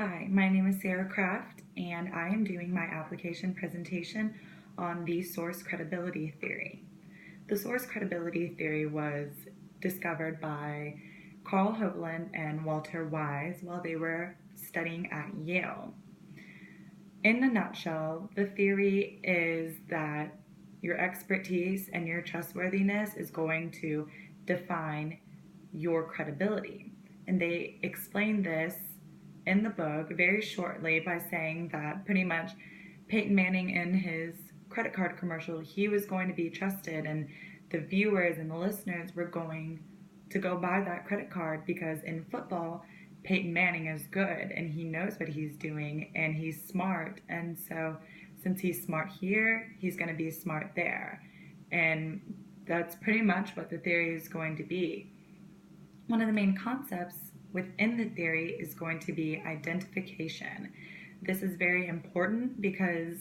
Hi, my name is Sarah Kraft, and I am doing my application presentation on the source credibility theory. The source credibility theory was discovered by Carl Hovland and Walter Wise while they were studying at Yale. In a nutshell, the theory is that your expertise and your trustworthiness is going to define your credibility. And they explain this in the book very shortly by saying that pretty much Peyton Manning in his credit card commercial, he was going to be trusted, and the viewers and the listeners were going to go buy that credit card because in football, Peyton Manning is good and he knows what he's doing and he's smart. And so since he's smart here, he's going to be smart there. And that's pretty much what the theory is going to be. One of the main concepts within the theory is going to be identification. This is very important because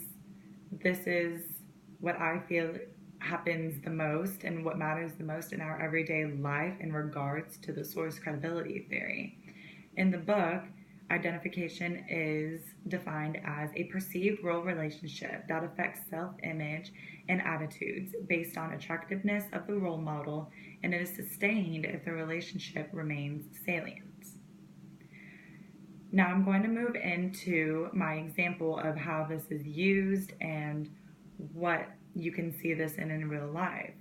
this is what I feel happens the most and what matters the most in our everyday life in regards to the source credibility theory. In the book, identification is defined as a perceived role relationship that affects self-image and attitudes based on attractiveness of the role model, and it is sustained if the relationship remains salient. Now I'm going to move into my example of how this is used and what you can see this in real life.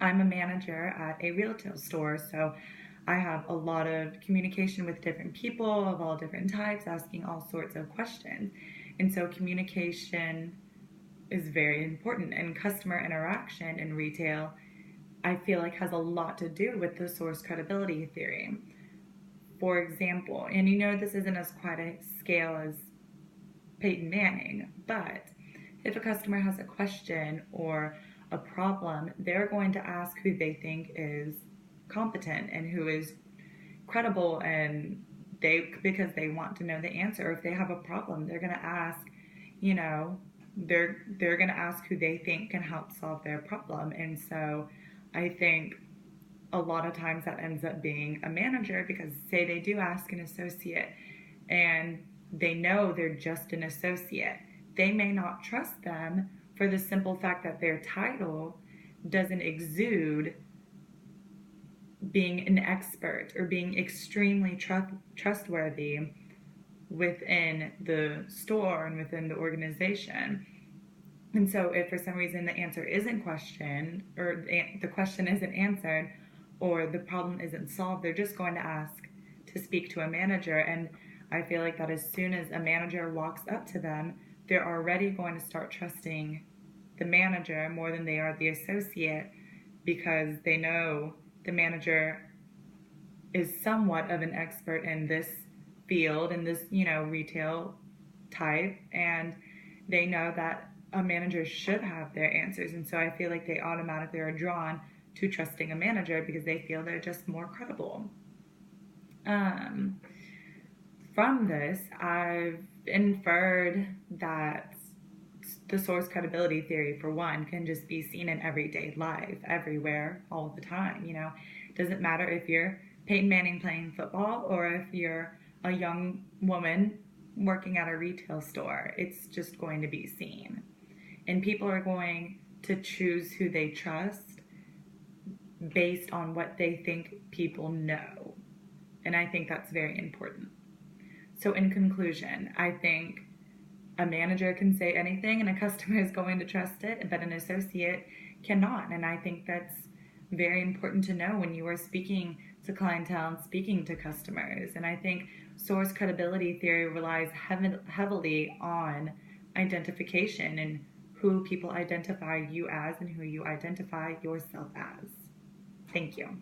I'm a manager at a retail store, so I have a lot of communication with different people of all different types, asking all sorts of questions. And so communication is very important, and customer interaction in retail, I feel like, has a lot to do with the source credibility theory. For example, and this isn't as quite a scale as Peyton Manning, but if a customer has a question or a problem, they're going to ask who they think is competent and who is credible, and because they want to know the answer. If they have a problem, they're going to ask, they're going to ask who they think can help solve their problem. And so I think a lot of times that ends up being a manager, because say they do ask an associate and they know they're just an associate, they may not trust them for the simple fact that their title doesn't exude being an expert or being extremely trustworthy within the store and within the organization. And so if for some reason the answer isn't questioned, or the question isn't answered, or the problem isn't solved, they're just going to ask to speak to a manager. And I feel like that as soon as a manager walks up to them, they're already going to start trusting the manager more than they are the associate, because they know the manager is somewhat of an expert in this field, in this, retail type, and they know that a manager should have their answers. And so I feel like they automatically are drawn to trusting a manager because they feel they're just more credible. From this, I've inferred that the source credibility theory, for one, can just be seen in everyday life, everywhere, all the time. It doesn't matter if you're Peyton Manning playing football or if you're a young woman working at a retail store. It's just going to be seen. And people are going to choose who they trust based on what they think people know. And I think that's very important. So in conclusion, I think a manager can say anything and a customer is going to trust it, but an associate cannot. And I think that's very important to know when you are speaking to clientele and speaking to customers. And I think source credibility theory relies heavily on identification and who people identify you as and who you identify yourself as. Thank you.